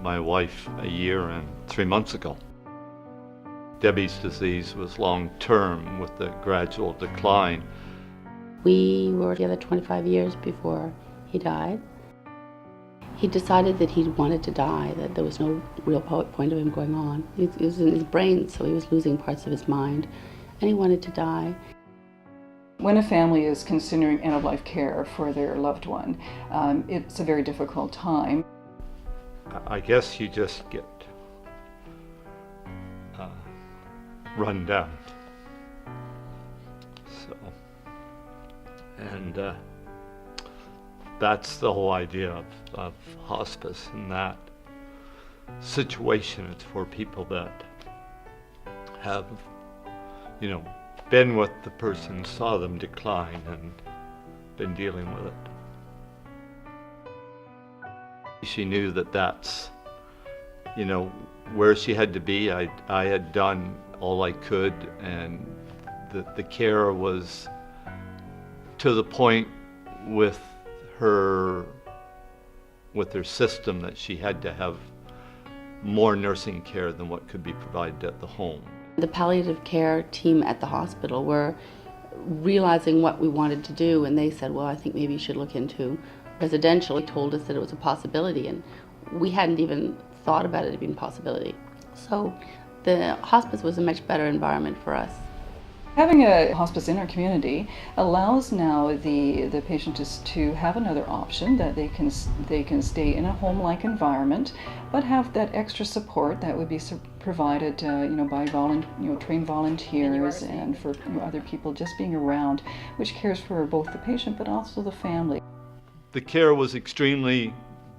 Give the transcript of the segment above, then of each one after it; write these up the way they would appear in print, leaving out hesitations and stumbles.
my wife a year and 3 months ago. Debbie's disease was long-term with the gradual decline. We were together 25 years before he died. He decided that he wanted to die, that there was no real point of him going on. It was in his brain, so he was losing parts of his mind, and he wanted to die. When a family is considering end-of-life care for their loved one, it's a very difficult time. I guess you just get run down. So, and that's the whole idea of hospice in that situation. It's for people that have, been with the person, saw them decline, and been dealing with it. She knew that that's, where she had to be. I had done all I could, and the care was to the point with her system that she had to have more nursing care than what could be provided at the home. The palliative care team at the hospital were realizing what we wanted to do, and they said, well, I think maybe you should look into residential. They told us that it was a possibility, and we hadn't even thought about it being a possibility. So the hospice was a much better environment for us. Having a hospice in our community allows now the patient to have another option, that they can stay in a home-like environment, but have that extra support that would be provided, by trained volunteers and for other people just being around, which cares for both the patient but also the family. The care was extremely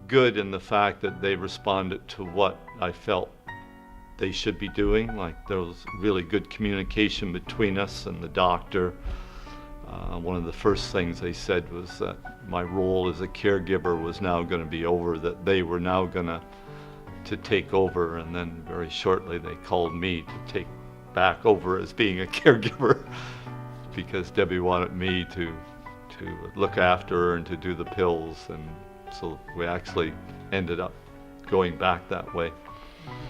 good in the fact that they responded to what I felt they should be doing. Like, there was really good communication between us and the doctor. One of the first things they said was that my role as a caregiver was now going to be over, that they were now going to take over, and then very shortly they called me to take back over as being a caregiver because Debbie wanted me to look after her and to do the pills, and so we actually ended up going back that way.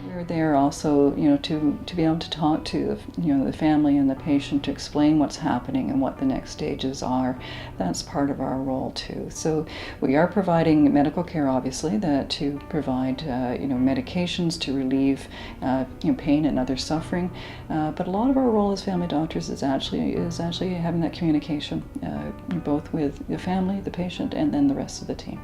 We're there also, to be able to talk to, the family and the patient, to explain what's happening and what the next stages are. That's part of our role too. So we are providing medical care, obviously, to provide, medications to relieve, pain and other suffering. But a lot of our role as family doctors is actually having that communication, both with the family, the patient, and then the rest of the team.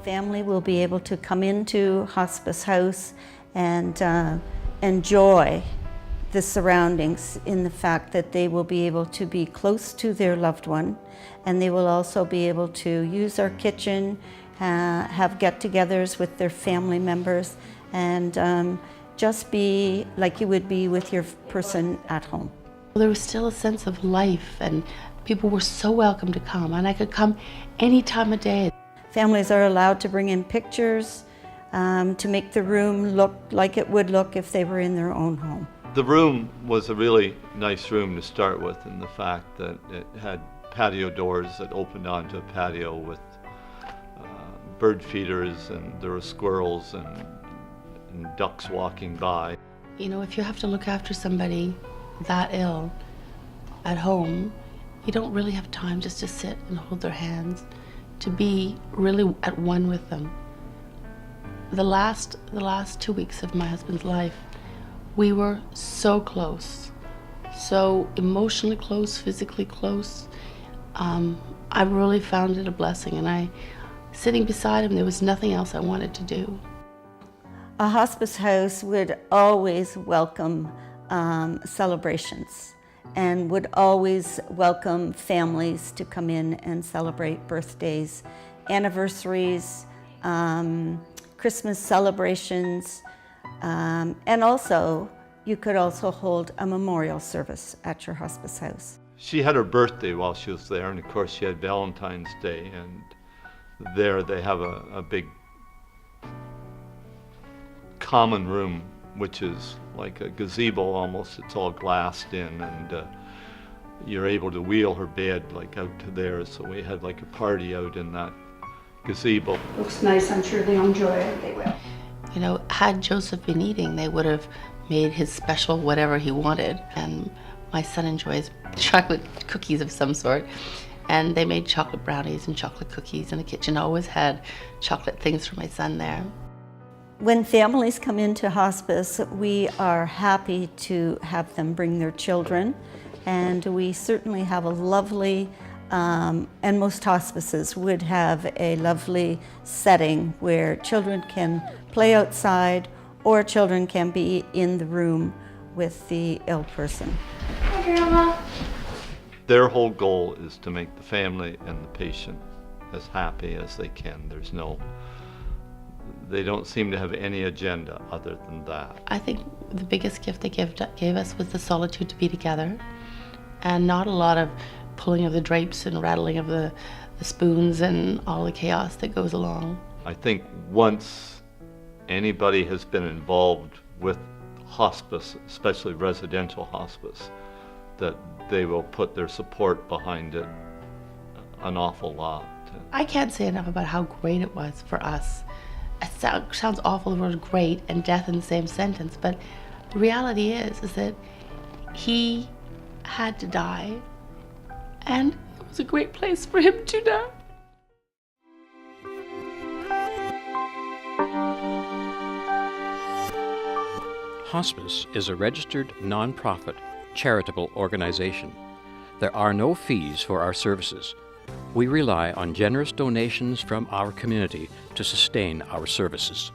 Family will be able to come into Hospice House and enjoy the surroundings, in the fact that they will be able to be close to their loved one, and they will also be able to use our kitchen, have get-togethers with their family members, and just be like you would be with your person at home. There was still a sense of life, and people were so welcome to come, and I could come any time of day. Families are allowed to bring in pictures to make the room look like it would look if they were in their own home. The room was a really nice room to start with, in the fact that it had patio doors that opened onto a patio with bird feeders, and there were squirrels and ducks walking by. If you have to look after somebody that ill at home, you don't really have time just to sit and hold their hands, to be really at one with them. The last 2 weeks of my husband's life, we were so close, so emotionally close, physically close. I really found it a blessing, and sitting beside him, there was nothing else I wanted to do. A hospice house would always welcome celebrations, and would always welcome families to come in and celebrate birthdays, anniversaries, Christmas celebrations, and also you could also hold a memorial service at your hospice house. She had her birthday while she was there, and of course she had Valentine's Day, and there they have a big common room, which is like a gazebo almost. It's all glassed in, and you're able to wheel her bed like out to there, so we had like a party out in that gazebo. Looks nice, I'm sure they'll enjoy it. They will. You know, had Joseph been eating, they would have made his special whatever he wanted. And my son enjoys chocolate cookies of some sort. And they made chocolate brownies and chocolate cookies, and the kitchen always had chocolate things for my son there. When families come into hospice, we are happy to have them bring their children, and we certainly have a lovely, and most hospices would have a lovely setting where children can play outside or children can be in the room with the ill person. Hi, Grandma. Their whole goal is to make the family and the patient as happy as they can. They don't seem to have any agenda other than that. I think the biggest gift they gave us was the solitude to be together, and not a lot of pulling of the drapes and rattling of the spoons and all the chaos that goes along. I think once anybody has been involved with hospice, especially residential hospice, that they will put their support behind it an awful lot. I can't say enough about how great it was for us. It sounds awful, the word great and death in the same sentence, but the reality is that he had to die, and it was a great place for him to die. Hospice is a registered, non-profit, charitable organization. There are no fees for our services. We rely on generous donations from our community to sustain our services.